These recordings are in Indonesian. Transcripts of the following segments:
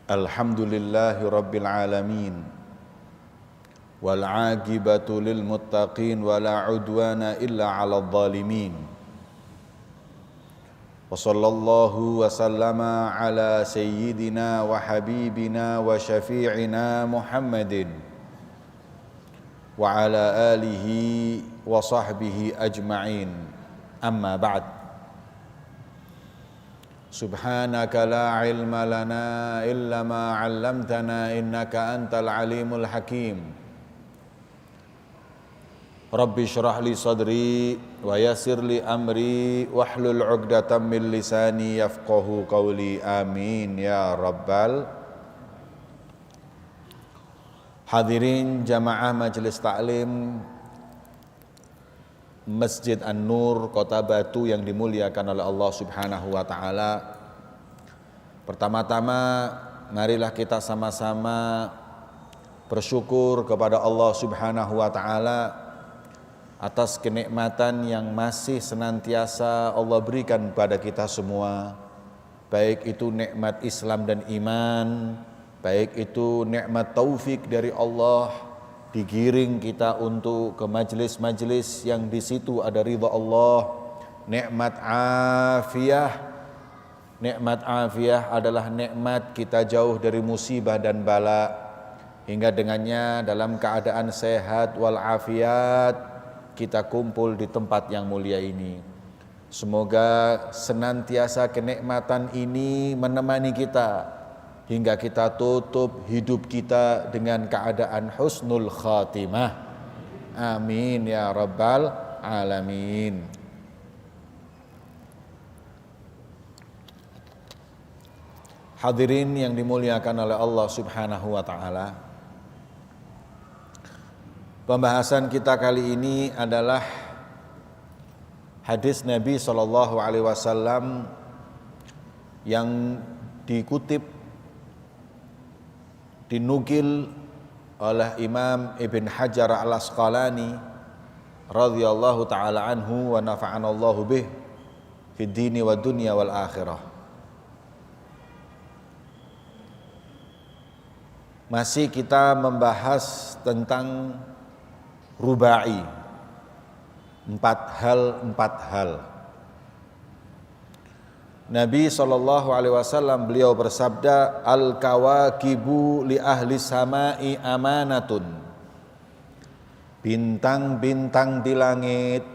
Alhamdulillahi Rabbil Alamin wal aqibatu lil muttaqin wala udwana illa 'alal zalimin. Wa sallallahu wa sallama ala sayyidina wa habibina wa syafi'ina Muhammadin wa ala alihi wa sahbihi ajma'in. Amma ba'd. Subhanaka la ilma lana illa ma 'allamtana innaka antal alimul hakim. Rabbi shrah li sadri wa yassir li amri wahlul 'uqdatam min lisani yafqahu qawli. Amin ya rabbal. Hadirin jamaah majelis taklim Masjid An-Nur Kota Batu yang dimuliakan oleh Allah Subhanahu wa taala. Pertama-tama marilah kita sama-sama bersyukur kepada Allah Subhanahu wa taala atas kenikmatan yang masih senantiasa Allah berikan kepada kita semua. Baik itu nikmat Islam dan iman, baik itu nikmat taufik dari Allah, digiring kita untuk ke majelis-majelis yang di situ ada ridha Allah. Nikmat afiyah, nikmat afiyah adalah nikmat kita jauh dari musibah dan bala, hingga dengannya dalam keadaan sehat wal afiat kita kumpul di tempat yang mulia ini. Semoga senantiasa kenikmatan ini menemani kita hingga kita tutup hidup kita dengan keadaan husnul khatimah. Amin ya rabbal alamin. Hadirin yang dimuliakan oleh Allah Subhanahu wa taala. Pembahasan kita kali ini adalah hadis Nabi SAW yang dinukil oleh Imam Ibn Hajar Al-Asqalani radhiyallahu ta'ala anhu wa nafa'anallahu bih fid dini wa dunya wal akhirah. Masih kita membahas tentang rubai, empat hal. Nabi SAW beliau bersabda, al-kawakibu li ahli samai amanatun. Bintang-bintang di langit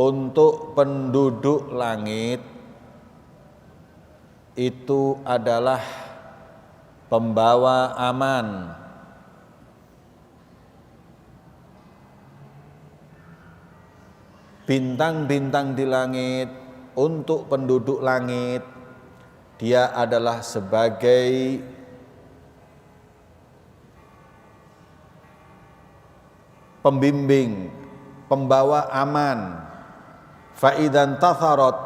untuk penduduk langit itu adalah pembawa aman. Bintang-bintang di langit untuk penduduk langit, dia adalah sebagai pembimbing, pembawa aman. Faidan tatharat,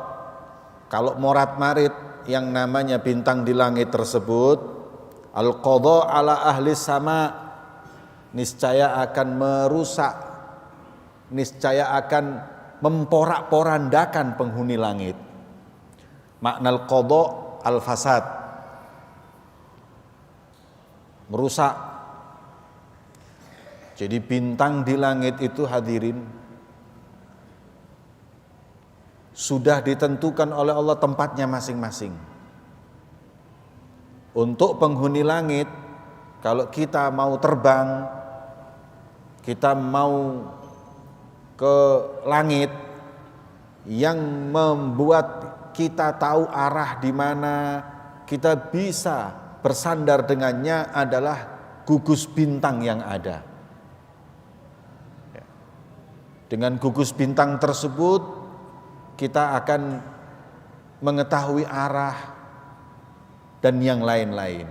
kalau morat-marit yang namanya bintang di langit tersebut, al-qadha ala ahli sama, niscaya akan merusak, niscaya akan memporak-porandakan penghuni langit. Makna al-qadha al-fasad, merusak. Jadi bintang di langit itu hadirin sudah ditentukan oleh Allah tempatnya masing-masing. Untuk penghuni langit, kalau kita mau terbang, kita mau ke langit, yang membuat kita tahu arah di mana kita bisa bersandar dengannya adalah gugus bintang yang ada. Dengan gugus bintang tersebut kita akan mengetahui arah dan yang lain-lain.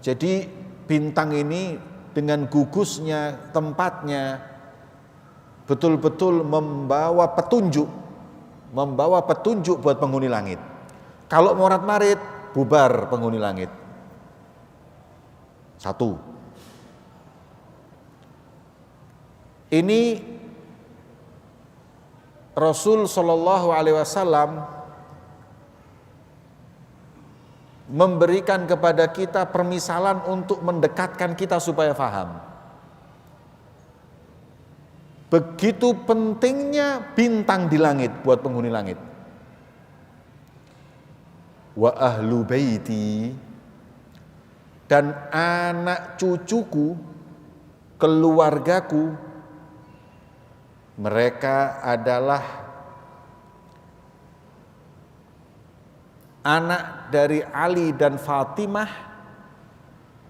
Jadi bintang ini dengan gugusnya, tempatnya betul-betul membawa petunjuk buat penghuni langit. Kalau morat-marit, bubar penghuni langit. Satu. Ini Rasul Shallallahu Alaihi Wasallam memberikan kepada kita permisalan untuk mendekatkan kita supaya faham. Begitu pentingnya bintang di langit buat penghuni langit. Wa ahlu baiti, dan anak cucuku, keluargaku, mereka adalah anak dari Ali dan Fatimah,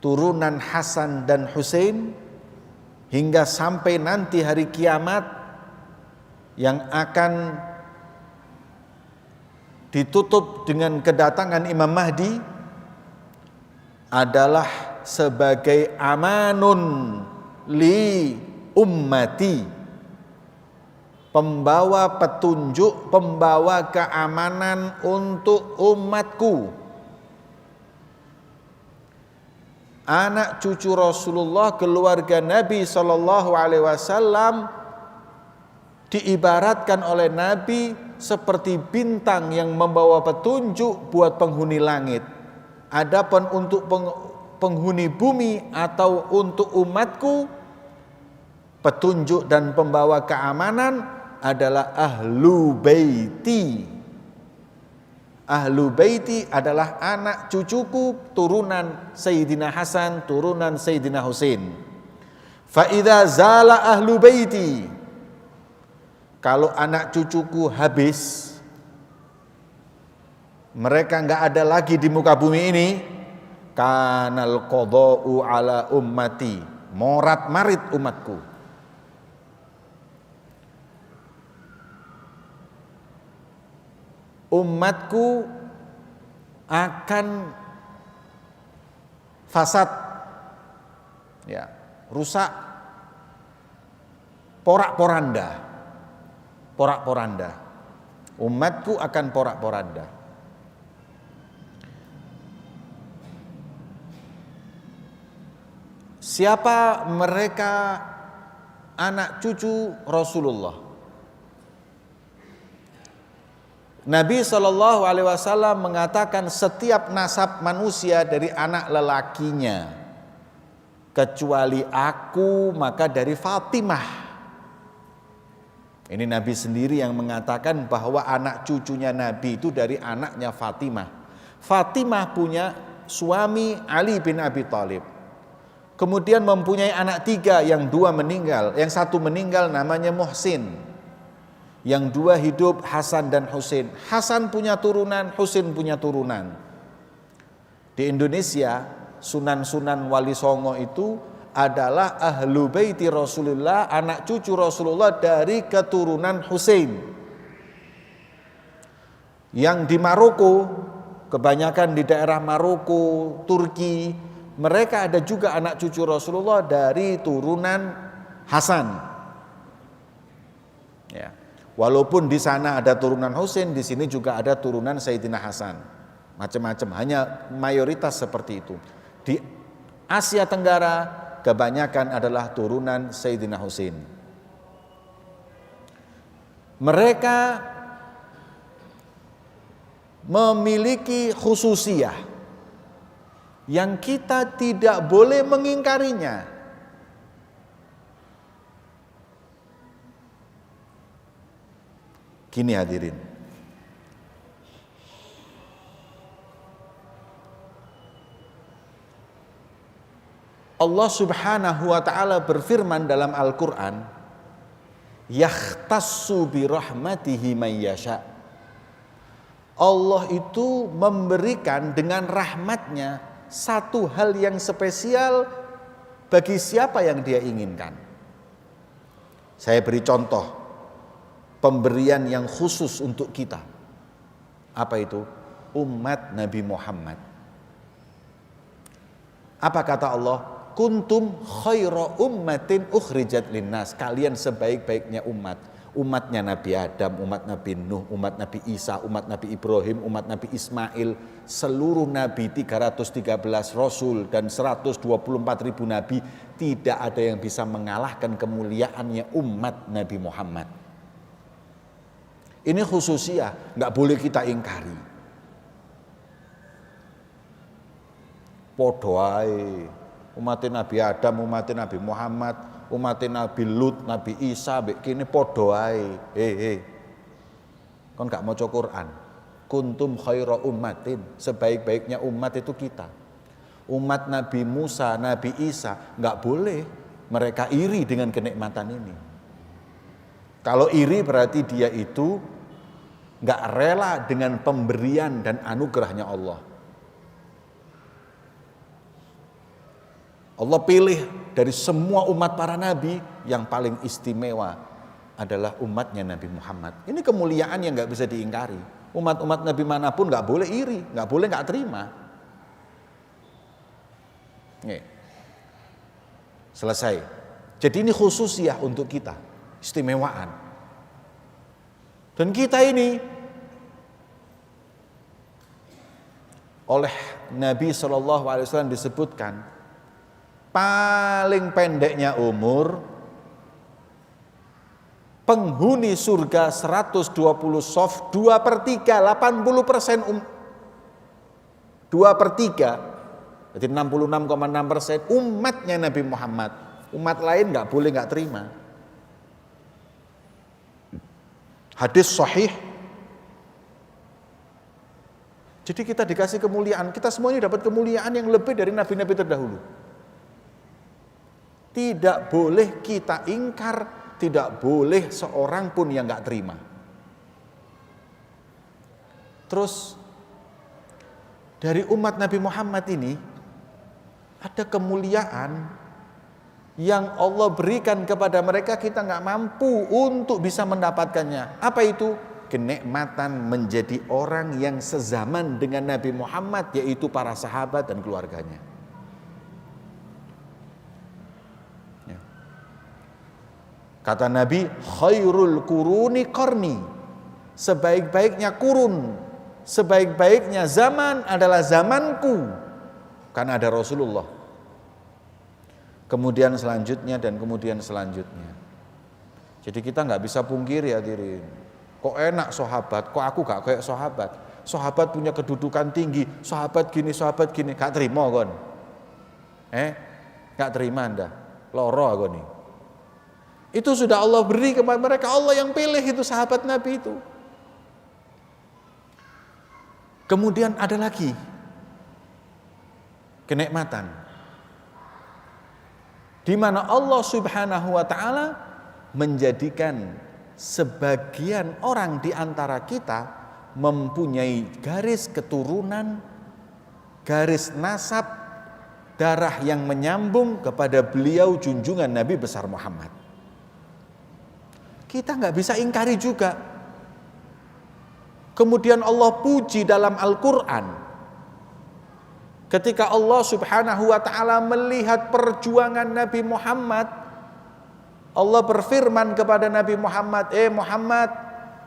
turunan Hasan dan Husain, hingga sampai nanti hari kiamat yang akan ditutup dengan kedatangan Imam Mahdi, adalah sebagai amanun li ummati, pembawa petunjuk, pembawa keamanan untuk umatku. Anak cucu Rasulullah, keluarga Nabi SAW diibaratkan oleh Nabi seperti bintang yang membawa petunjuk buat penghuni langit. Adapun untuk penghuni bumi atau untuk umatku, petunjuk dan pembawa keamanan adalah ahlu baiti. Ahlu baiti adalah anak cucuku, turunan Sayyidina Hasan, turunan Sayyidina Husain. Fa idza zala ahlu baiti, kalau anak cucuku habis, mereka enggak ada lagi di muka bumi ini, kanal qada'u ala ummati, morat marit umatku. Umatku akan fasad, ya, rusak, porak-poranda. Umatku akan porak-poranda. Siapa mereka? Anak cucu Rasulullah. Nabi SAW mengatakan setiap nasab manusia dari anak lelakinya, kecuali aku maka dari Fatimah. Ini Nabi sendiri yang mengatakan bahwa anak cucunya Nabi itu dari anaknya Fatimah. Fatimah punya suami Ali bin Abi Thalib. Kemudian mempunyai anak 3, yang 2 meninggal, yang 1 meninggal namanya Muhsin. Yang 2 hidup, Hasan dan Husain. Hasan punya turunan, Husain punya turunan. Di Indonesia, Sunan-Sunan Wali Songo itu adalah ahlu baiti Rasulullah, anak cucu Rasulullah dari keturunan Husain. Yang di Maroko, kebanyakan di daerah Maroko, Turki, mereka ada juga anak cucu Rasulullah dari turunan Hasan. Ya. Walaupun di sana ada turunan Husain, di sini juga ada turunan Sayyidina Hasan. Macam-macam, hanya mayoritas seperti itu. Di Asia Tenggara kebanyakan adalah turunan Sayyidina Husain. Mereka memiliki khususiyah yang kita tidak boleh mengingkarinya. Gini hadirin, Allah Subhanahu wa ta'ala berfirman dalam Al-Quran, yakhtassu bi rahmatihi man yasha. Allah itu memberikan dengan rahmatnya satu hal yang spesial bagi siapa yang dia inginkan. Saya beri contoh pemberian yang khusus untuk kita. Apa itu? Umat Nabi Muhammad. Apa kata Allah? Kuntum khaira ummatin ukhrijat linnas. Kalian sebaik-baiknya umat. Umatnya Nabi Adam, umat Nabi Nuh, umat Nabi Isa, umat Nabi Ibrahim, umat Nabi Ismail. Seluruh Nabi, 313 Rasul dan 124.000 Nabi. Tidak ada yang bisa mengalahkan kemuliaannya umat Nabi Muhammad. Ini khususnya, nggak boleh kita ingkari. Podo ae. Umat Nabi Adam, umat Nabi Muhammad, umat Nabi Lut, Nabi Isa, mbek kene podo ae. Kon gak maca Quran. Kuntum khaira ummatin, sebaik-baiknya umat itu kita. Umat Nabi Musa, Nabi Isa, gak boleh mereka iri dengan kenikmatan ini. Kalau iri berarti dia itu gak rela dengan pemberian dan anugerahnya Allah. Allah pilih dari semua umat para nabi yang paling istimewa adalah umatnya Nabi Muhammad. Ini kemuliaan yang gak bisa diingkari. Umat-umat Nabi manapun gak boleh iri, gak boleh gak terima. Nih. Selesai. Jadi ini khususiyah untuk kita, istimewaan. Dan kita ini oleh Nabi SAW disebutkan paling pendeknya umur, penghuni surga 120 sof, 2/3, 80%, 2/3, jadi 66,6% umatnya Nabi Muhammad. Umat lain gak boleh gak terima. Hadis sahih. Jadi kita dikasih kemuliaan, kita semua ini dapat kemuliaan yang lebih dari nabi-nabi terdahulu. Tidak boleh kita ingkar, tidak boleh seorang pun yang gak terima. Terus dari umat Nabi Muhammad ini ada kemuliaan yang Allah berikan kepada mereka, kita gak mampu untuk bisa mendapatkannya. Apa itu? Kenikmatan menjadi orang yang sezaman dengan Nabi Muhammad, yaitu para sahabat dan keluarganya. Kata Nabi, khairul kuruni qarni. Sebaik-baiknya kurun, sebaik-baiknya zaman adalah zamanku. Karena ada Rasulullah. Kemudian selanjutnya dan kemudian selanjutnya. Jadi kita nggak bisa pungkiri hadirin. Kok enak sahabat, kok aku gak kayak sahabat. Sahabat punya kedudukan tinggi, sahabat gini, gak terima kon. Gak terima Anda. Loro aku nih. Itu sudah Allah beri kepada mereka, Allah yang pilih itu sahabat Nabi itu. Kemudian ada lagi kenikmatan di mana Allah Subhanahu wa taala menjadikan sebagian orang di antara kita mempunyai garis keturunan, garis nasab, darah yang menyambung kepada beliau junjungan Nabi besar Muhammad. Kita nggak bisa ingkari juga. Kemudian Allah puji dalam Al-Quran. Ketika Allah Subhanahu wa ta'ala melihat perjuangan Nabi Muhammad, Allah berfirman kepada Nabi Muhammad, Muhammad,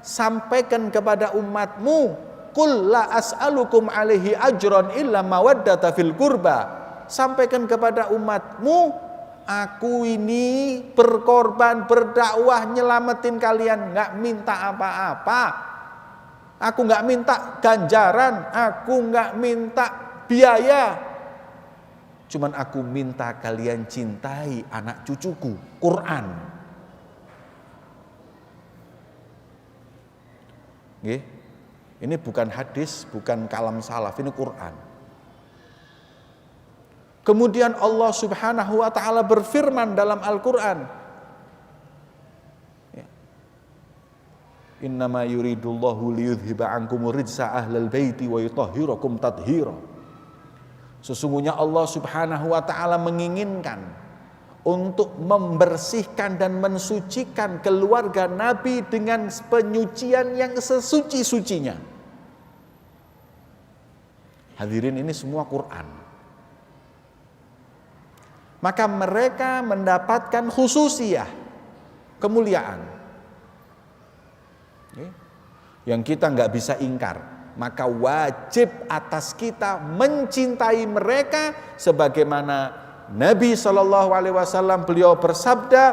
sampaikan kepada umatmu, qul la as'alukum alaihi ajran illa mawaddata fil qurba. Sampaikan kepada umatmu, aku ini berkorban, berdakwah, nyelamatin kalian, gak minta apa-apa. Aku gak minta ganjaran, aku gak minta biaya. Cuman aku minta kalian cintai anak cucuku, Quran. Ini bukan hadis, bukan kalam salaf, ini Quran. Kemudian Allah Subhanahu wa ta'ala berfirman dalam Al-Quran, innama yuridullahu liyudhiba ankumur rijsa ahlal baiti wa yutahhirakum tathira. Sesungguhnya Allah Subhanahu wa ta'ala menginginkan untuk membersihkan dan mensucikan keluarga Nabi dengan penyucian yang sesuci-sucinya. Hadirin, ini semua Quran. Maka mereka mendapatkan khususiyah, kemuliaan yang kita nggak bisa ingkar. Maka wajib atas kita mencintai mereka sebagaimana Nabi SAW beliau bersabda,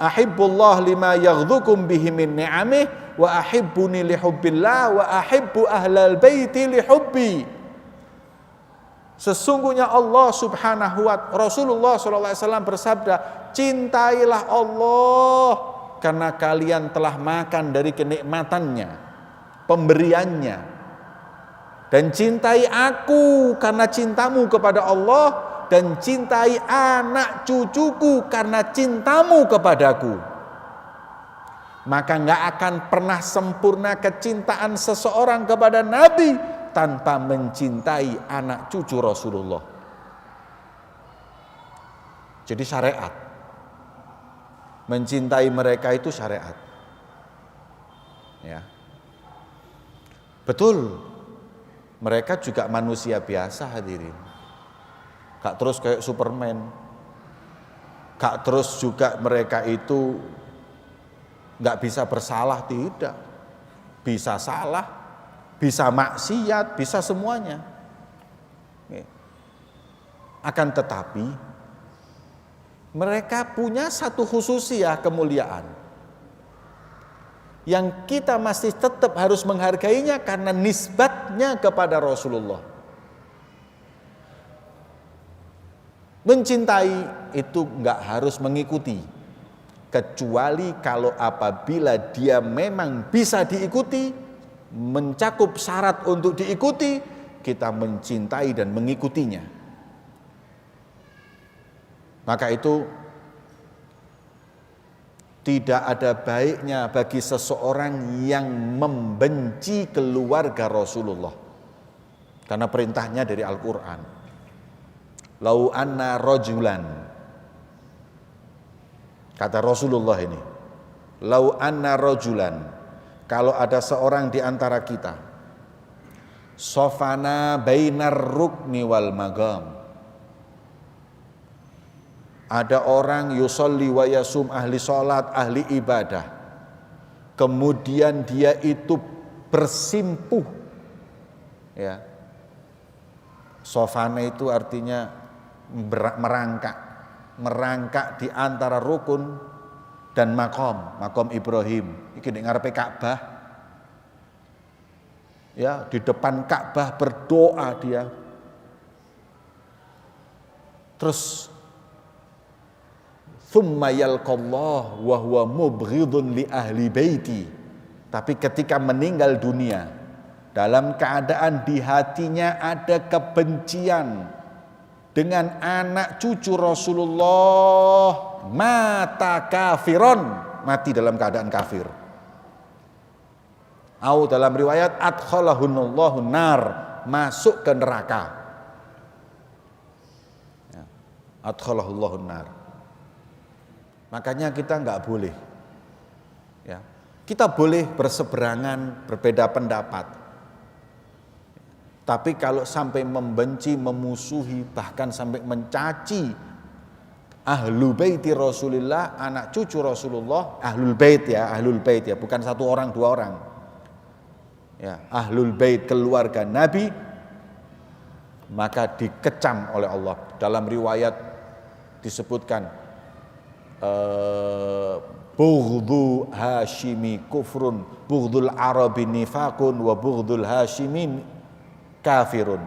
ahibbullah lima yaghdukum bihi min ni'amih wa ahibbuni lihubbillah wa ahibbu ahlal baiti lihubbi. Sesungguhnya Allah subhanahu wa ta'ala, Rasulullah SAW bersabda, cintailah Allah karena kalian telah makan dari kenikmatannya, pemberiannya. Dan cintai aku karena cintamu kepada Allah, dan cintai anak cucuku karena cintamu kepadaku. Maka gak akan pernah sempurna kecintaan seseorang kepada Nabi tanpa mencintai anak cucu Rasulullah. Jadi syariat. Mencintai mereka itu syariat. Ya. Betul. Mereka juga manusia biasa, hadirin. Gak terus kayak Superman. Gak terus juga mereka itu gak bisa bersalah, tidak. Bisa salah, bisa maksiat, bisa semuanya. Akan tetapi mereka punya satu khususiyah kemuliaan yang kita masih tetap harus menghargainya karena nisbatnya kepada Rasulullah. Mencintai itu enggak harus mengikuti, kecuali kalau apabila dia memang bisa diikuti, mencakup syarat untuk diikuti, kita mencintai dan mengikutinya. Maka itu tidak ada baiknya bagi seseorang yang membenci keluarga Rasulullah. Karena perintahnya dari Al-Quran. Lau anna rajulan, kata Rasulullah ini, lau anna rajulan, kalau ada seorang di antara kita, sofana bainar rukni wal magam, ada orang yusolli wa yasum, ahli sholat, ahli ibadah, kemudian dia itu bersimpuh, ya. Sofana itu artinya merangkak di antara rukun dan makom Ibrahim. Iki ning ngarepe Ka'bah, ya, di depan Ka'bah berdoa dia. Terus thumma yalqallah wa huwa mubghidun li ahli baiti. Tapi ketika meninggal dunia, dalam keadaan di hatinya ada kebencian dengan anak cucu Rasulullah, mata kafiron, mati dalam keadaan kafir. Au dalam riwayat adkhalahunallahu nar, masuk ke neraka. Ya, adkhalahullahu nar. Makanya kita enggak boleh, ya, kita boleh berseberangan, berbeda pendapat. Tapi kalau sampai membenci, memusuhi, bahkan sampai mencaci ahlul baiti Rasulullah, anak cucu Rasulullah, ahlul bait ya, bukan satu orang dua orang. Ya, ahlul bait keluarga Nabi, maka dikecam oleh Allah. Dalam riwayat disebutkan bughdhu Hashimi kufrun, bughdul Arabi nifakun, wa bughdul Hashimin kafirun.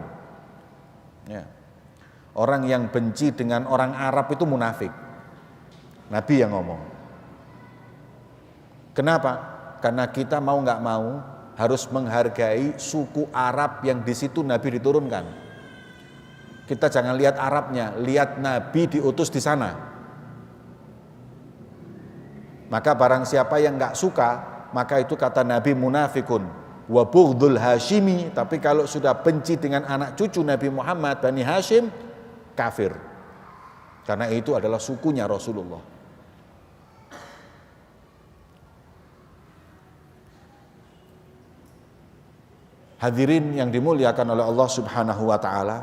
Ya. Orang yang benci dengan orang Arab itu munafik. Nabi yang ngomong. Kenapa? Karena kita mau nggak mau harus menghargai suku Arab yang di situ Nabi diturunkan. Kita jangan lihat Arabnya, lihat Nabi diutus di sana. Maka barang siapa yang nggak suka, maka itu kata Nabi munafikun. Wa bughdul Hashimi, tapi kalau sudah benci dengan anak cucu Nabi Muhammad Bani Hashim, kafir. Karena itu adalah sukunya Rasulullah. Hadirin yang dimuliakan oleh Allah Subhanahu wa taala.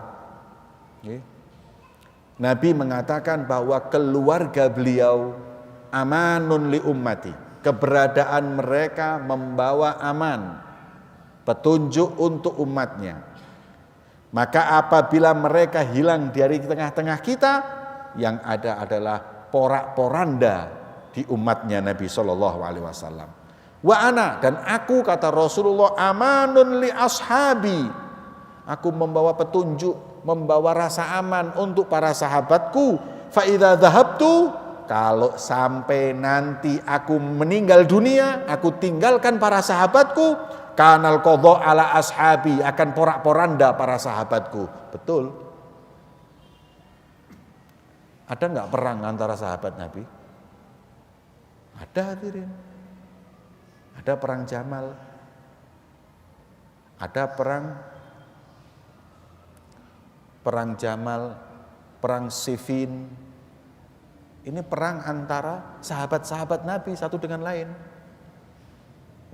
Nabi mengatakan bahwa keluarga beliau amanun li ummati. Keberadaan mereka membawa aman, petunjuk untuk umatnya. Maka apabila mereka hilang dari tengah-tengah kita, yang ada adalah porak-poranda di umatnya Nabi SAW. Wa ana, dan aku, kata Rasulullah, amanun li ashabi, aku membawa petunjuk membawa rasa aman untuk para sahabatku. Fa idza dhahabtu, kalau sampai nanti aku meninggal dunia, aku tinggalkan para sahabatku, kanal qadha ala ashabi, akan porak-poranda para sahabatku. Betul. Ada enggak perang antara sahabat Nabi? Ada, hadirin. Ada perang Jamal. Ada perang Jamal, perang Siffin. Ini perang antara sahabat-sahabat Nabi satu dengan lain.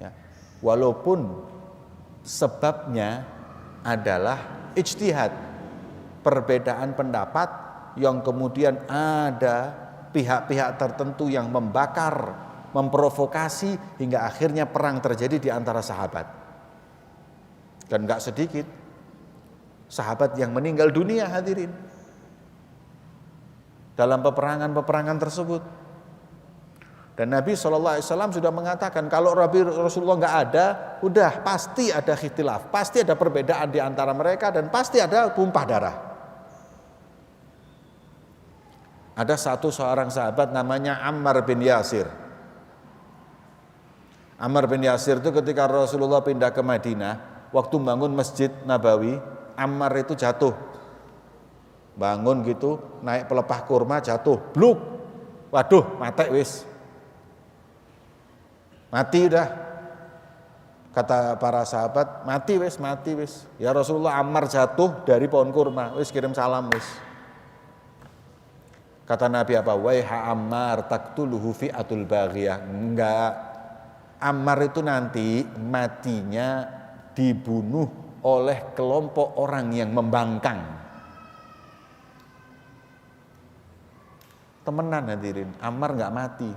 Ya. Walaupun sebabnya adalah ijtihad, perbedaan pendapat yang kemudian ada pihak-pihak tertentu yang membakar, memprovokasi hingga akhirnya perang terjadi di antara sahabat. Dan gak sedikit sahabat yang meninggal dunia, hadirin, dalam peperangan-peperangan tersebut. Dan Nabi SAW sudah mengatakan kalau Rasulullah gak ada, udah pasti ada khilaf, pasti ada perbedaan di antara mereka dan pasti ada tumpah darah. Ada seorang sahabat namanya Ammar bin Yasir. Ammar bin Yasir itu ketika Rasulullah pindah ke Madinah, waktu bangun Masjid Nabawi, Ammar itu jatuh. Bangun gitu, naik pelepah kurma, jatuh, bluk. Waduh, mati wis. Mati udah. Kata para sahabat, mati wis. Ya Rasulullah, Ammar jatuh dari pohon kurma, wis kirim salam wis. Kata Nabi apa? Waiha Ammar taqtuluhu fi'atul baghiyah. Enggak. Ammar itu nanti matinya dibunuh oleh kelompok orang yang membangkang. Temenan, hadirin, Ammar enggak mati.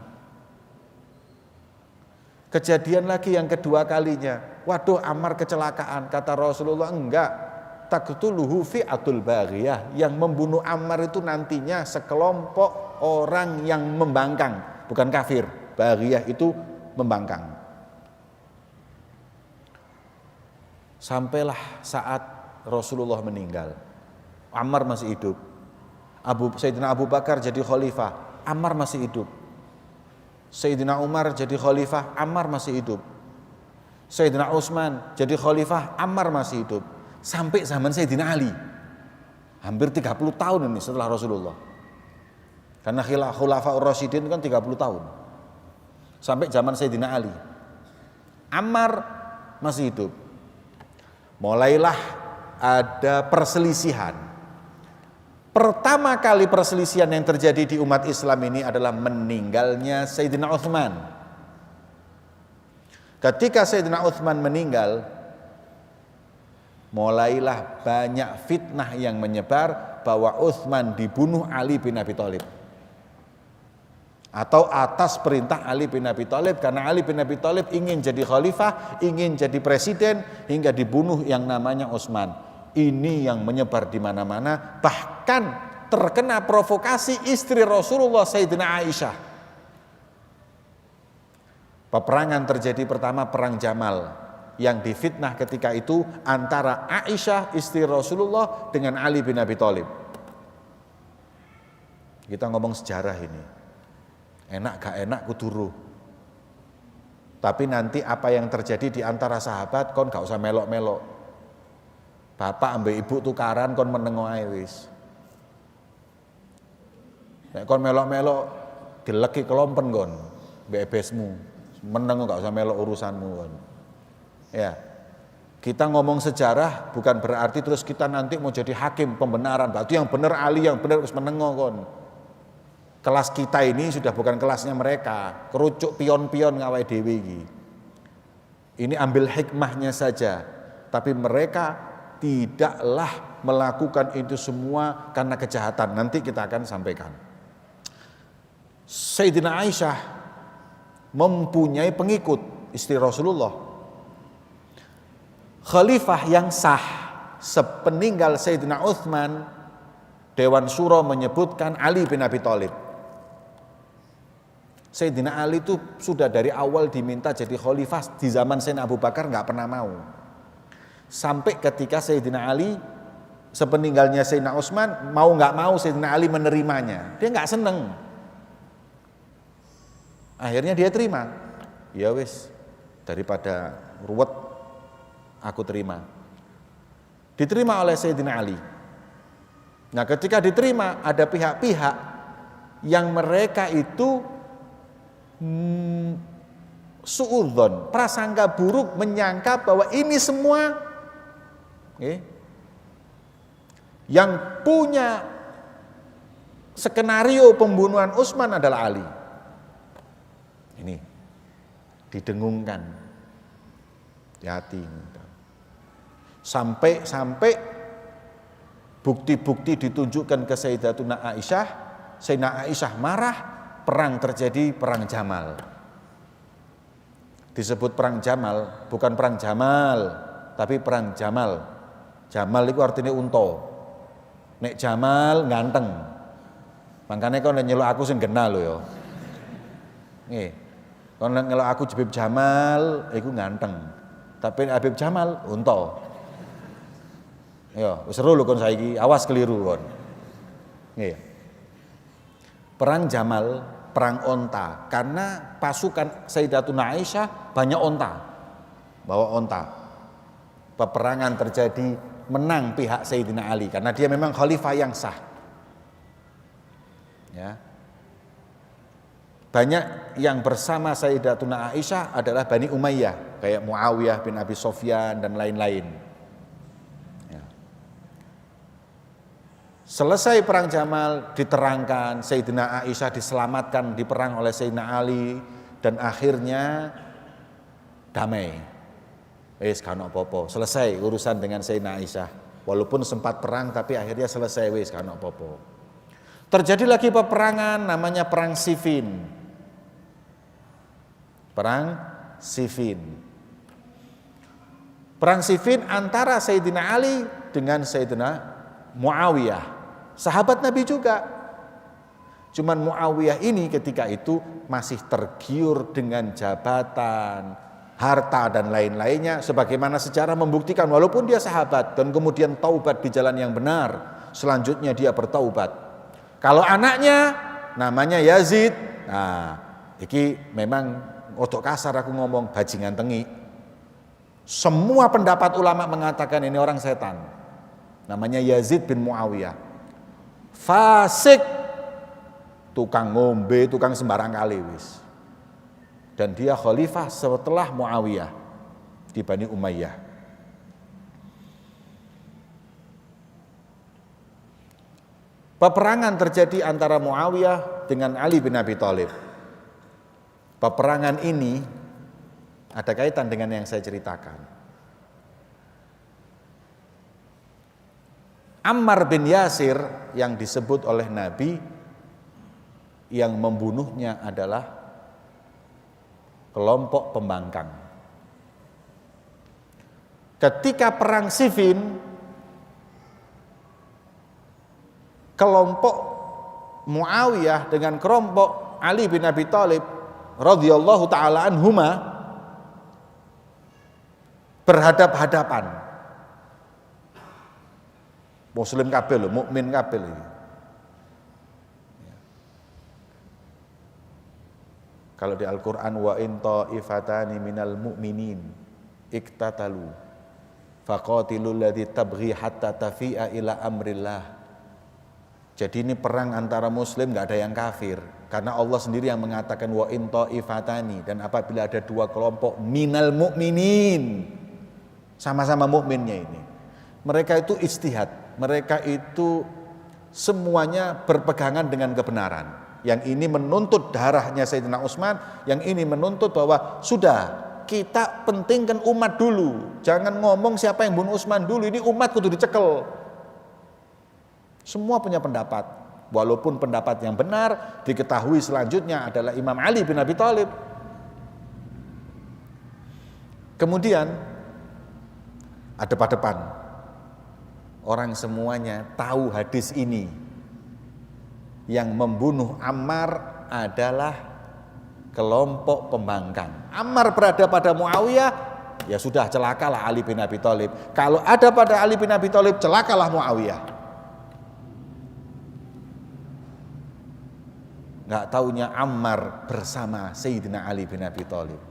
Kejadian lagi yang kedua kalinya. Waduh, Ammar kecelakaan. Kata Rasulullah, enggak. Taqtuluhu fi'atul baghiyah. Yang membunuh Ammar itu nantinya sekelompok orang yang membangkang, bukan kafir. Baghiyah itu membangkang. Sampailah saat Rasulullah meninggal, Ammar masih hidup. Sayyidina Abu Bakar jadi khalifah, Ammar masih hidup. Sayyidina Umar jadi khalifah, Ammar masih hidup. Sayyidina Utsman jadi khalifah, Ammar masih hidup. Sampai zaman Sayyidina Ali, hampir 30 tahun ini setelah Rasulullah. Karena Khulafaur Rasyidin kan 30 tahun. Sampai zaman Sayyidina Ali, Ammar masih hidup. Mulailah ada perselisihan. Pertama kali perselisihan yang terjadi di umat Islam ini adalah meninggalnya Sayyidina Utsman. Ketika Sayyidina Utsman meninggal, mulailah banyak fitnah yang menyebar bahwa Utsman dibunuh Ali bin Abi Thalib. Atau atas perintah Ali bin Abi Thalib, karena Ali bin Abi Thalib ingin jadi khalifah, ingin jadi presiden, hingga dibunuh yang namanya Utsman. Ini yang menyebar di mana-mana, bahkan terkena provokasi istri Rasulullah Sayyidina Aisyah. Peperangan terjadi pertama perang Jamal, yang difitnah ketika itu antara Aisyah istri Rasulullah dengan Ali bin Abi Thalib. Kita ngomong sejarah ini. Enak gak enak kuduru. Tapi nanti apa yang terjadi di antara sahabat kon gak usah melok-melok. Bapak ambek ibu tukaran kon menengo ae wis. Nek kon melok-melok dileki kelompen kon mbek ebesmu. Menengo gak usah melok urusanmu kon. Ya. Kita ngomong sejarah bukan berarti terus kita nanti mau jadi hakim pembenaran. Berarti yang benar Ali, yang benar harus menengo kon. Kelas kita ini sudah bukan kelasnya mereka, kerucuk pion-pion ngawai dewi iki. Ini ambil hikmahnya saja, tapi mereka tidaklah melakukan itu semua karena kejahatan. Nanti kita akan sampaikan. Sayyidina Aisyah mempunyai pengikut, istri Rasulullah. Khalifah yang sah sepeninggal Sayyidina Utsman, Dewan Syuro menyebutkan Ali bin Abi Thalib. Sayyidina Ali itu sudah dari awal diminta jadi khalifah di zaman Sayyidina Abu Bakar, nggak pernah mau. Sampai ketika Sayyidina Ali sepeninggalnya Sayyidina Utsman, mau nggak mau Sayyidina Ali menerimanya. Dia nggak seneng. Akhirnya dia terima. Ya wis, daripada ruwet aku terima. Diterima oleh Sayyidina Ali. Nah, ketika diterima ada pihak-pihak yang mereka itu suudzon, prasangka buruk, menyangka bahwa ini semua yang punya skenario pembunuhan Utsman adalah Ali. Ini didengungkan, hati-hati. Sampai bukti-bukti ditunjukkan ke Sayyidatuna Aisyah. Sayyidina Aisyah marah, perang terjadi, perang Jamal. Disebut perang Jamal, bukan perang Jamal, tapi perang Jamal. Jamal itu artinya unta. Nek Jamal ganteng. Makanya kau nyeluk aku sing genah lho ya. Nggih. Kau nyeluk aku Habib Jamal, iku ganteng. Tapi Habib Jamal unta. Ya, seru lho kon saiki, awas keliru kon. Nggih. Perang Jamal, perang onta, karena pasukan Sayyidatuna Aisyah banyak onta. Bawa onta. Peperangan terjadi, menang pihak Sayyidina Ali karena dia memang khalifah yang sah. Ya. Banyak yang bersama Sayyidatuna Aisyah adalah Bani Umayyah, kayak Muawiyah bin Abi Sufyan dan lain-lain. Ya. Selesai perang Jamal, diterangkan Sayyidina Aisyah diselamatkan di perang oleh Sayyidina Ali dan akhirnya damai. Wis kana apa-apa, selesai urusan dengan Sayyidina Aisyah. Walaupun sempat perang tapi akhirnya selesai, wis kana apa-apa. Terjadi lagi peperangan namanya perang Siffin. Perang Siffin. Perang Siffin antara Sayyidina Ali dengan Sayyidina Muawiyah. Sahabat Nabi juga. Cuman Muawiyah ini ketika itu masih tergiur dengan jabatan, harta dan lain-lainnya, sebagaimana sejarah membuktikan walaupun dia sahabat dan kemudian taubat di jalan yang benar, selanjutnya dia bertaubat. Kalau anaknya namanya Yazid, nah iki memang otok kasar aku ngomong bajingan tengi. Semua pendapat ulama mengatakan ini orang setan. Namanya Yazid bin Muawiyah. Fasik, tukang ngombe, tukang sembarang kali wis. Dan dia khalifah setelah Muawiyah di Bani Umayyah. Peperangan terjadi antara Muawiyah dengan Ali bin Abi Thalib. Peperangan ini ada kaitan dengan yang saya ceritakan. Ammar bin Yasir yang disebut oleh Nabi, yang membunuhnya adalah kelompok pembangkang. Ketika perang Siffin, kelompok Muawiyah dengan kelompok Ali bin Abi Thalib radhiyallahu taala anhuma berhadap-hadapan. Muslim kabeh lho, mukmin kabeh lho. Kalau di Al-Qur'an wa in ta'ifatani minal mu'minin iktatalu faqatilul ladzi tabghi hatta tafi'a ila amrillah. Jadi ini perang antara muslim, enggak ada yang kafir, karena Allah sendiri yang mengatakan wa in ta'ifatani, dan apabila ada dua kelompok minal mu'minin, sama-sama mukminnya ini, mereka itu ijtihad, mereka itu semuanya berpegangan dengan kebenaran. Yang ini menuntut darahnya Sayyidina Utsman, yang ini menuntut bahwa sudah kita pentingkan umat dulu. Jangan ngomong siapa yang bunuh Utsman dulu, ini umat kudu dicekel. Semua punya pendapat, walaupun pendapat yang benar diketahui selanjutnya adalah Imam Ali bin Abi Thalib. Kemudian adep-adepan, orang semuanya tahu hadis ini. Yang membunuh Ammar adalah kelompok pembangkang. Ammar berada pada Muawiyah, ya sudah celakalah Ali bin Abi Thalib. Kalau ada pada Ali bin Abi Thalib, celakalah Muawiyah. Nggak taunya Ammar bersama Sayyidina Ali bin Abi Thalib.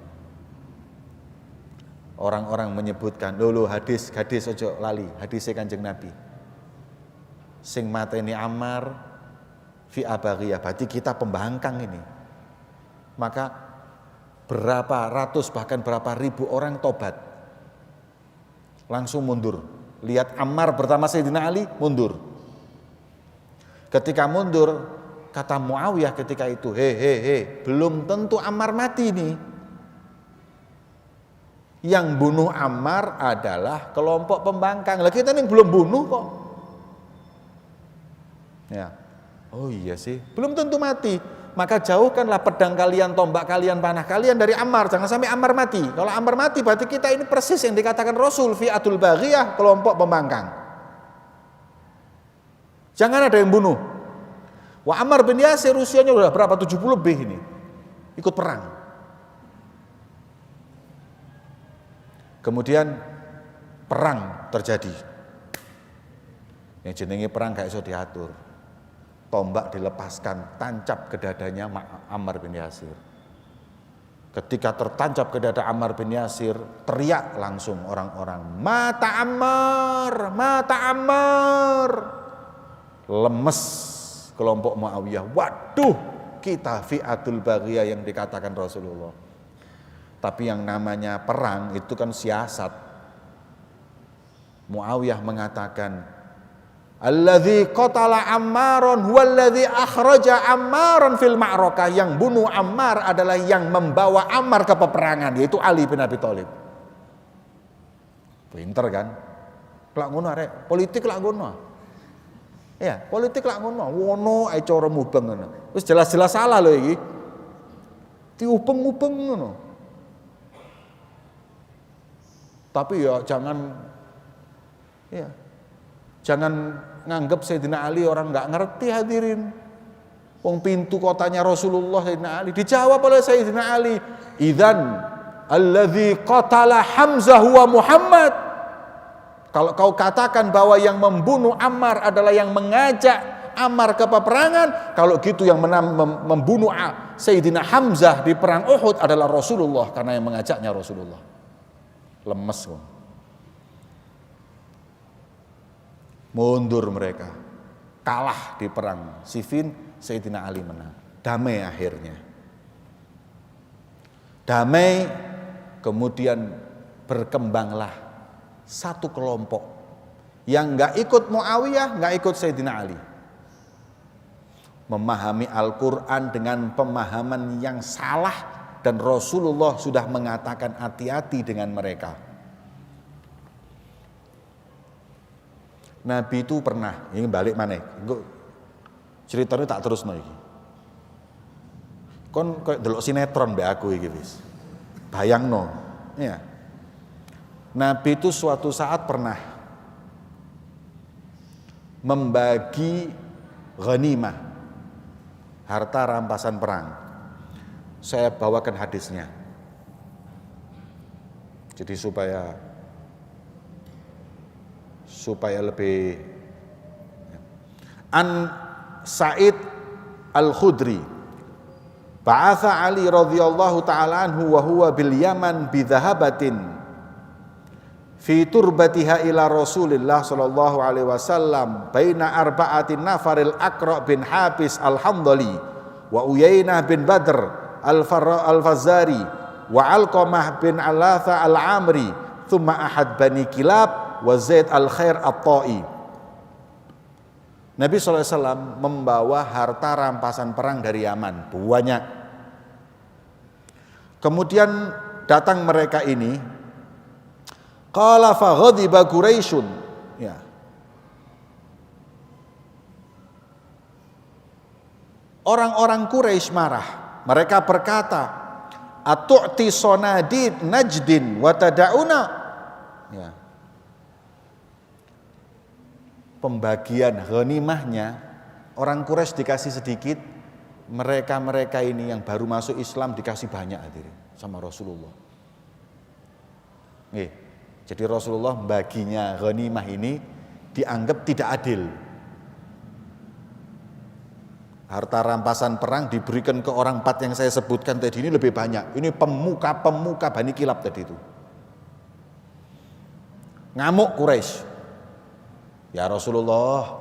Orang-orang menyebutkan, dulu hadis ojo lali, hadisnya Kanjeng Nabi. Sing mateni Ammar fi abaghiyah, berarti kita pembangkang ini. Maka berapa ratus bahkan berapa ribu orang tobat, langsung mundur. Lihat Ammar pertama Sayyidina Ali, mundur. Ketika mundur, kata Muawiyah ketika itu, belum tentu Ammar mati nih. Yang bunuh Ammar adalah kelompok pembangkang. Lah kita ini belum bunuh kok. Ya. Oh iya sih, belum tentu mati. Maka jauhkanlah pedang kalian, tombak kalian, panah kalian dari Ammar. Jangan sampai Ammar mati. Kalau Ammar mati berarti kita ini persis yang dikatakan Rasul, fi'atul baghiyah, kelompok pembangkang. Jangan ada yang bunuh. Wah, Ammar bin Yasir usianya udah berapa? 70 lebih ini. Ikut perang. Kemudian perang terjadi. Yang jenenge perang gak iso diatur. Tombak dilepaskan, tancap ke dadanya Ammar bin Yasir. Ketika tertancap ke dada Ammar bin Yasir, teriak langsung orang-orang, "Mata Ammar, mata Ammar!" Lemes kelompok Muawiyah. Waduh, kita fi'atul baghiyah yang dikatakan Rasulullah. Tapi yang namanya perang itu kan siasat. Muawiyah mengatakan, alladzi qatala Ammaron huwallazi akhraja Ammaron fil ma'rakah. Yang bunuh Ammar adalah yang membawa Ammar ke peperangan, yaitu Ali bin Abi Thalib. Pinter kan? Lak ngono arek, politik lak ngono. Ya, politik lak ngono. Wono ae cara mubeng ngono. Wis jelas-jelas salah lho iki. Diubeng-ubeng ngono. Tapi ya jangan nganggep Sayyidina Ali orang nggak ngerti hadirin. Wong pintu kotanya Rasulullah Sayyidina Ali. Dijawab oleh Sayyidina Ali, "Idzan alladzi qatala Hamzah huwa Muhammad." Kalau kau katakan bahwa yang membunuh Ammar adalah yang mengajak Ammar ke peperangan, kalau gitu yang membunuh Sayyidina Hamzah di perang Uhud adalah Rasulullah, karena yang mengajaknya Rasulullah. Lemes kok. Mundur mereka, kalah di perang Siffin. Sayyidina Ali menang, damai akhirnya. Damai, kemudian berkembanglah satu kelompok yang nggak ikut Muawiyah, nggak ikut Sayyidina Ali, memahami Al-Quran dengan pemahaman yang salah, dan Rasulullah sudah mengatakan hati-hati dengan mereka. Nabi itu pernah, ini balik mana? Ceritanya tak terus lagi. Kon kayak delok sinetron mbak aku iki wis. Bayangno, ya. Nabi itu suatu saat pernah membagi ghanimah, harta rampasan perang. Saya bawakan hadisnya. Jadi supaya lebih. An Sa'id Al-Khudri, ba'atha Ali radhiyallahu ta'ala anhu wa huwa bil Yaman bi dhahabatin fi turbatiha ila Rasulillah sallallahu alaihi wasallam baina arba'atin nafaril Aqra bin Habis Al-Hamdali wa Uyainah bin Badr Al-Fazari wa Alqamah bin Alatha Al-Amri thumma ahad Bani Kilab wa Zaid Al-Khair At-Ta'i. Nabi SAW membawa harta rampasan perang dari Yaman, banyak. Kemudian datang mereka ini, qala fa ghadiba Quraisyun, ya. Orang-orang Quraisy marah. Mereka berkata, atu'ti sonadid najdin wa tada'una, ya. Pembagian ghanimahnya orang Quraisy dikasih sedikit, mereka ini yang baru masuk Islam dikasih banyak hadirin sama Rasulullah. Nggih. Jadi Rasulullah baginya ghanimah ini dianggap tidak adil. Harta rampasan perang diberikan ke orang 4 yang saya sebutkan tadi ini lebih banyak. Ini pemuka Bani Kilab tadi itu. Ngamuk Quraisy. Ya Rasulullah,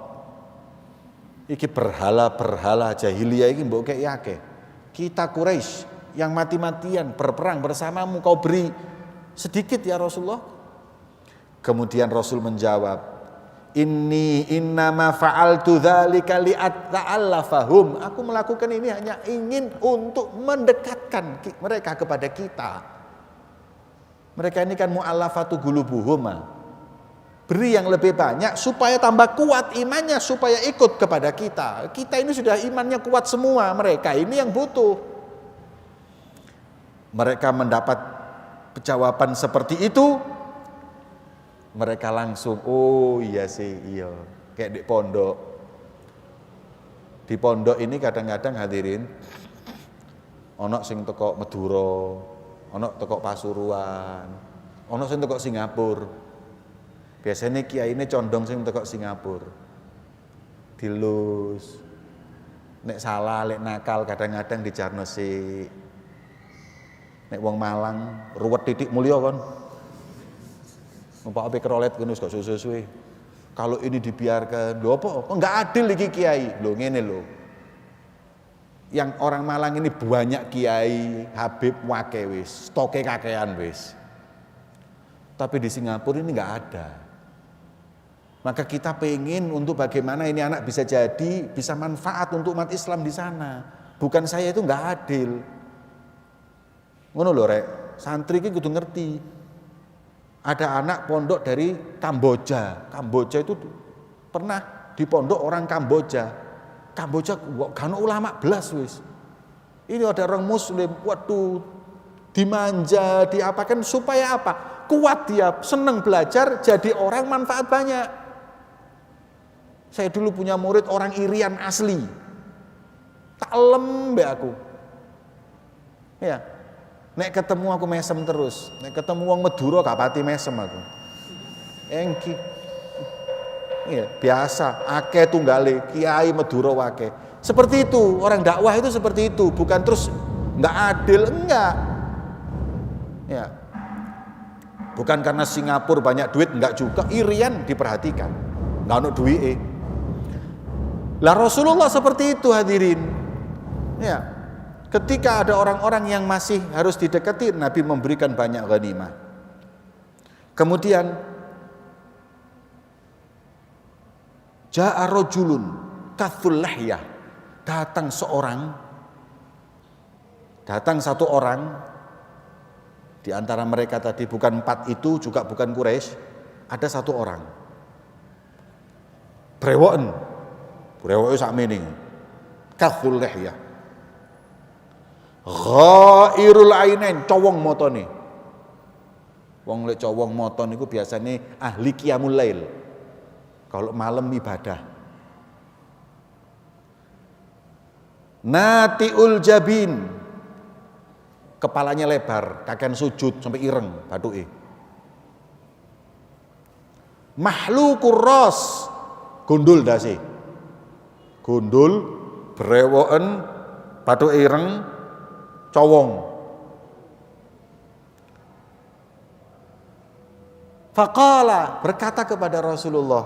iki berhala jahiliyah iki mbok kei akeh. Kita Quraisy yang mati-matian berperang bersamamu kau beri sedikit ya Rasulullah. Kemudian Rasul menjawab, innama fa'altu dzalika li'ata'allafahum. Aku melakukan ini hanya ingin untuk mendekatkan mereka kepada kita. Mereka ini kan mu'allafatu qulubuhum. Beri yang lebih banyak supaya tambah kuat imannya, supaya ikut kepada kita. Kita ini sudah imannya kuat semua, mereka ini yang butuh. Mereka mendapat jawaban seperti itu. Mereka langsung, oh iya sih, iya. Kayak di pondok. Di pondok ini kadang-kadang hadirin, ono sing teko Madura, ono teko Pasuruan, ono sing teko Singapura. Biasanya kiai ini condong sing teko Singapura. Dilus. Nek salah, lek nakal kadang-kadang dijarno sik. Nek wong Malang ruwet titik mulia kon. Numpak ape kerolet ngono kok suwe-suwe. Kalau ini dibiarkan, lho apa? Kok enggak adil iki kiai. Lho ngene lho. Yang orang Malang ini banyak kiai, Habib wake wis, stoke kakean wis. Tapi di Singapura ini enggak ada. Maka kita pengen untuk bagaimana ini anak bisa jadi, bisa manfaat untuk umat Islam di sana. Bukan saya itu enggak adil. Ngono lho rek, santri iki kudu ngerti. Ada anak pondok dari Kamboja. Kamboja itu pernah di pondok orang Kamboja. Kamboja kan ulama belas wis. Ini ada orang muslim, waduh, dimanja, diapakan supaya apa? Kuat dia, senang belajar, jadi orang manfaat banyak. Saya dulu punya murid orang Irian asli. Taklem mbek aku. Ya. Nek ketemu aku mesem terus. Nek ketemu wong Madura gak pati mesem aku. Engki. Iya, biasa, akeh tunggale, kiai Madura wake. Seperti itu, orang dakwah itu seperti itu, bukan terus enggak adil, enggak. Ya. Bukan karena Singapura banyak duit, enggak juga. Irian diperhatikan. Enggak ono duwike. Lah Rasulullah seperti itu hadirin. Ya. Ketika ada orang-orang yang masih harus didekati, Nabi memberikan banyak ghanimah. Kemudian ja'a rajulun kathul lahyah. Datang satu orang di antara mereka tadi, bukan 4 itu, juga bukan Quraisy, ada satu orang. Brewoke sakmene. Kathul lahyah. Ghairul ainain, cowong motone. Wong lek cowong moton niku biasane ahli qiyamul lail. Kalau malam ibadah. Natiul jabin. Kepalanya lebar, kakean sujud sampai ireng bathuke. Mahlukur ras, gundul dasi. Gundul, brewoken, bathuke ireng. Cowong. Faqala, berkata kepada Rasulullah,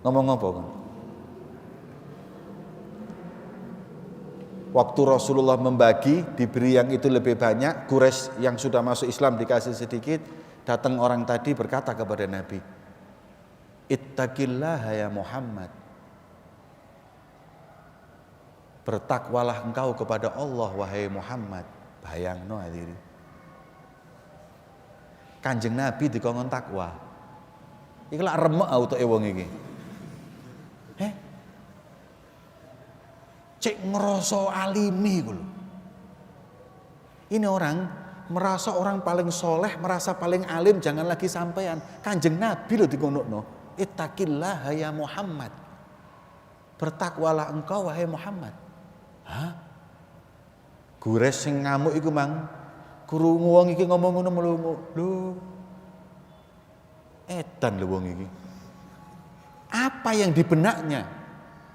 ngomong apa kan? Waktu Rasulullah membagi, diberi yang itu lebih banyak, Quraisy yang sudah masuk Islam dikasih sedikit, datang orang tadi berkata kepada Nabi, Ittaqillah ya Muhammad. Bertakwalah engkau kepada Allah wahai Muhammad. Bayangno hadirin. Kanjeng Nabi dikongkon takwa. Iki lak remek autoke wong iki. Cek ngerasa alimi iku lho. Ini orang merasa orang paling soleh, merasa paling alim, jangan lagi sampean. Kanjeng Nabi lho dikonokno. Ittaqillah ya Muhammad. Bertakwalah engkau wahai Muhammad. Hah? Quraisy sing ngamuk iku mang Krungu wong iki ngomong ngono melongo. Lho. Edan lho wong iki. Apa yang di benaknya?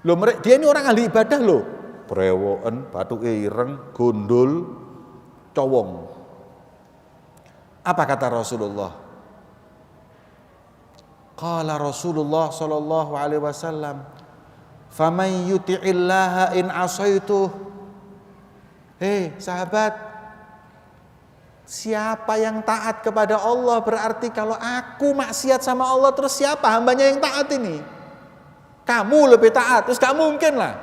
Loh, dia ini orang ahli ibadah loh. Brewoken, batuke ireng, gondol, cowong. Apa kata Rasulullah? Qala Rasulullah sallallahu alaihi wasallam, "Faman yuti'illaha in asaitu." Hei, sahabat, siapa yang taat kepada Allah berarti kalau aku maksiat sama Allah, terus siapa hambanya yang taat ini? Kamu lebih taat, terus gak mungkin lah.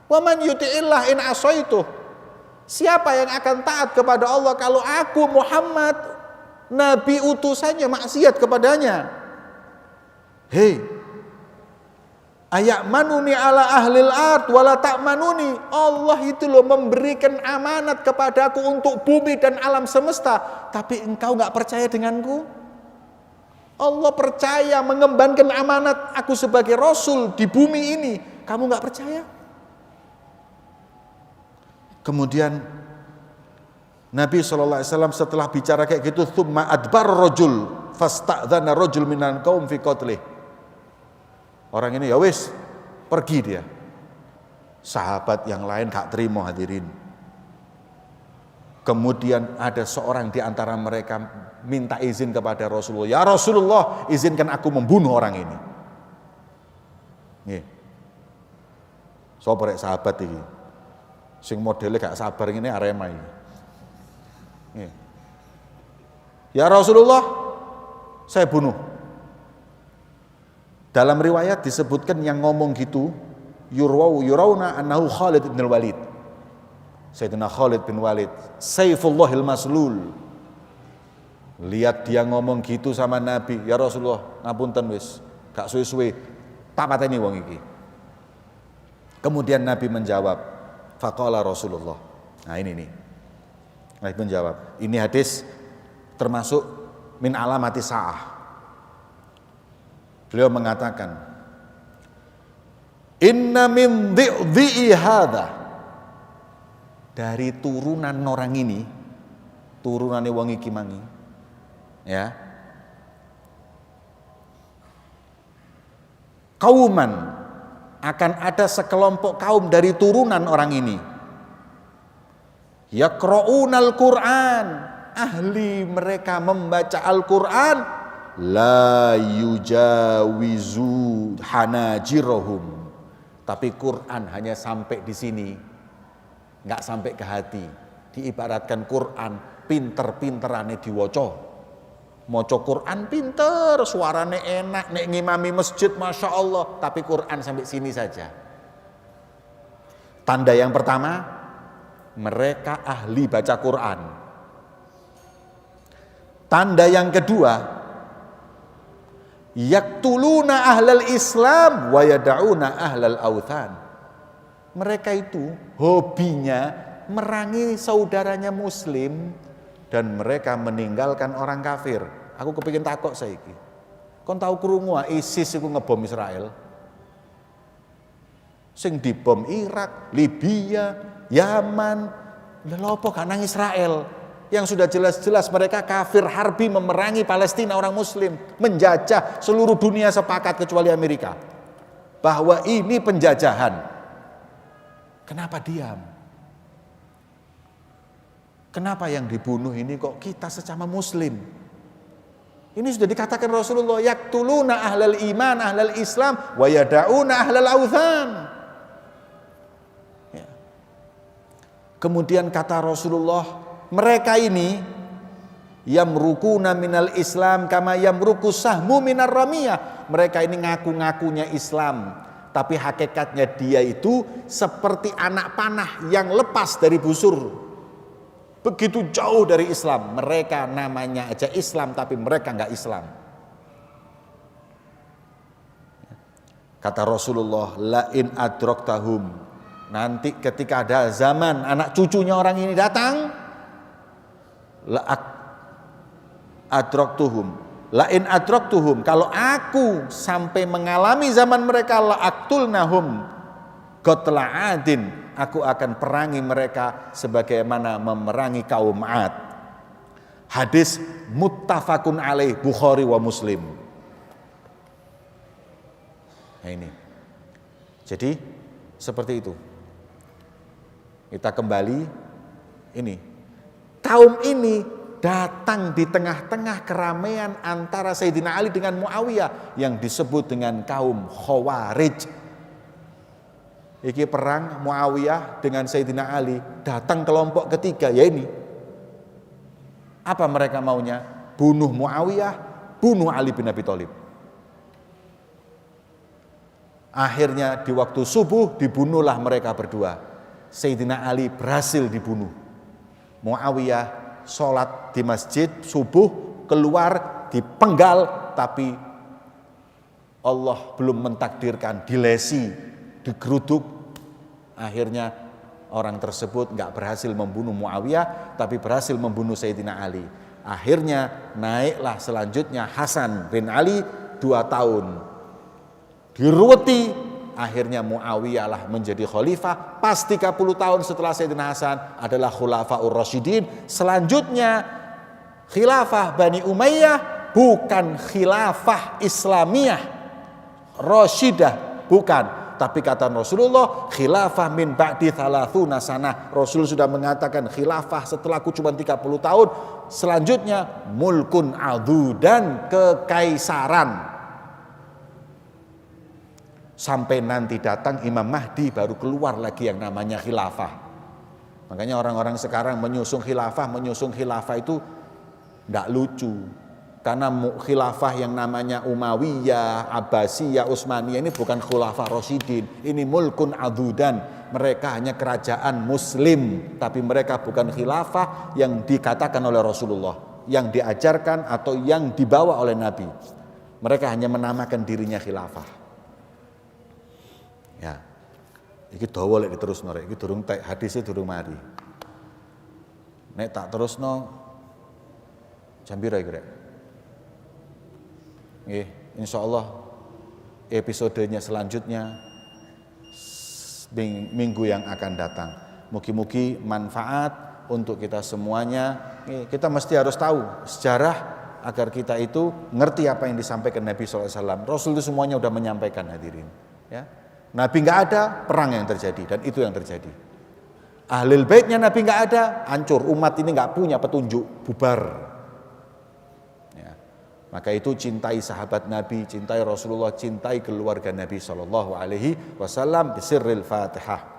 Waman yuti'illah in asaitu. Siapa yang akan taat kepada Allah kalau aku Muhammad, nabi utusannya, maksiat kepadanya? Hei, ayakmanuni ala ahlil ard wala ta'manuni. Allah itu loh memberikan amanat kepadaku untuk bumi dan alam semesta, tapi engkau gak percaya denganku? Allah percaya mengembankan amanat aku sebagai Rasul di bumi ini, kamu gak percaya? Kemudian Nabi SAW setelah bicara kayak gitu, thumma adbar rajul fasta'dzana rajul minan qaum fi qatlih. Orang ini ya wis, pergi dia. Sahabat yang lain gak terima, hadirin. Kemudian ada seorang di antara mereka minta izin kepada Rasulullah. Ya Rasulullah, izinkan aku membunuh orang ini. Nggih. Sapa rek sahabat iki? Sing modele gak sabar ngene Arema iki. Nggih. Ya Rasulullah, saya bunuh. Dalam riwayat disebutkan yang ngomong gitu, yurawna annahu Khalid bin Walid. Sayyidina Khalid bin Walid, Sayfullahil Maslul. Lihat dia ngomong gitu sama Nabi, ya Rasulullah, ngapunten wis, gak suwe-suwe tak pateni wong iki. Kemudian Nabi menjawab, faqala Rasulullah. Nah ini nih. Nabi menjawab, ini hadis termasuk min alamati sa'ah. Beliau mengatakan, inna min dhi'i hadha. Dari turunan orang ini, turunane wong iki mangi, ya, kauman, akan ada sekelompok kaum dari turunan orang ini, yaqra'unal Qur'an, ahli mereka membaca Al-Quran, la yujawizu hanajirahum, tapi Quran hanya sampai di sini, nggak sampai ke hati. Diibaratkan Quran pinter-pinterane diwaca. Maca Quran pinter, suarane enak, nek ngimami masjid Masya Allah, tapi Quran sampai sini saja. Tanda yang pertama, mereka ahli baca Quran. Tanda yang kedua, yaktuluna ahlal Islam wa yada'una ahlal authan. Mereka itu hobinya merangi saudaranya muslim dan mereka meninggalkan orang kafir. Aku kepikir takok saiki. Kon tahu krungu ISIS iku ngebom Israel? Sing dibom Irak, Libya, Yaman. Lha opo gak nang Israel? Yang sudah jelas-jelas mereka kafir harbi memerangi Palestina orang muslim, menjajah seluruh dunia, sepakat kecuali Amerika bahwa ini penjajahan. Kenapa diam? Kenapa yang dibunuh ini kok kita sesama muslim? Ini sudah dikatakan Rasulullah, yaktuluna ahlal iman, ahlal Islam, wa yada'una ahlal authan. Ya. Kemudian kata Rasulullah, mereka ini yamrukuna minal Islam kama yamruku sahmu minar ramiyah. Mereka ini ngaku-ngakunya Islam, tapi hakikatnya dia itu seperti anak panah yang lepas dari busur. Begitu jauh dari Islam. Mereka namanya aja Islam, tapi mereka enggak Islam. Kata Rasulullah, la in adraktahum. Nanti ketika ada zaman anak cucunya orang ini datang, la adraktuhum. La in adraktuhum, kalau aku sampai mengalami zaman mereka, la aktulnahum qatla adin, aku akan perangi mereka sebagaimana memerangi kaum Ad. Hadis muttafaqun alaih Bukhari wa Muslim. Nah ini. Jadi seperti itu. Kita kembali ini. Kaum ini datang di tengah-tengah keramaian antara Sayyidina Ali dengan Muawiyah yang disebut dengan kaum Khawarij. Iki perang Muawiyah dengan Sayyidina Ali, datang kelompok ketiga, ya ini. Apa mereka maunya? Bunuh Muawiyah, bunuh Ali bin Abi Thalib. Akhirnya di waktu subuh dibunuhlah mereka berdua. Sayyidina Ali berhasil dibunuh. Muawiyah sholat di masjid subuh, keluar dipenggal, tapi Allah belum mentakdirkan, dilesi, digeruduk. Akhirnya orang tersebut nggak berhasil membunuh Muawiyah, tapi berhasil membunuh Sayyidina Ali. Akhirnya naiklah selanjutnya Hasan bin Ali 2 tahun. Diruweti. Akhirnya Muawiyah lah menjadi khalifah. Pas 30 tahun setelah Sayyidina Hasan adalah Khulafaur Rasyidin. Selanjutnya khilafah Bani Umayyah bukan khilafah Islamiyah Rasyidah, bukan. Tapi kata Rasulullah, khilafah min ba'di 30 sanah. Rasul sudah mengatakan khilafah setelahku cuma 30 tahun. Selanjutnya mulkun adudan, kekaisaran. Sampai nanti datang Imam Mahdi baru keluar lagi yang namanya khilafah. Makanya orang-orang sekarang menyusung khilafah itu enggak lucu. Karena khilafah yang namanya Umayyah, Abbasiyah, Utsmaniyah ini bukan khulafah Rasyidin. Ini mulkun adudan. Mereka hanya kerajaan muslim, tapi mereka bukan khilafah yang dikatakan oleh Rasulullah, yang diajarkan atau yang dibawa oleh Nabi. Mereka hanya menamakan dirinya khilafah. Ya, iki dawa lek diterusno rek, iki durung hadise durung mari. Nek tak terusno jam pira iki rek? Nggih, insyaallah episodenya selanjutnya minggu yang akan datang. Mugi-mugi manfaat untuk kita semuanya. Kita mesti harus tahu sejarah agar kita itu ngerti apa yang disampaikan Nabi SAW. Rasul itu semuanya sudah menyampaikan, hadirin. Ya. Nabi nggak ada, perang yang terjadi, dan itu yang terjadi. Ahlul baitnya Nabi nggak ada, hancur. Umat ini nggak punya petunjuk, bubar. Ya. Maka itu cintai sahabat Nabi, cintai Rasulullah, cintai keluarga Nabi SAW. Bisirril Fatihah.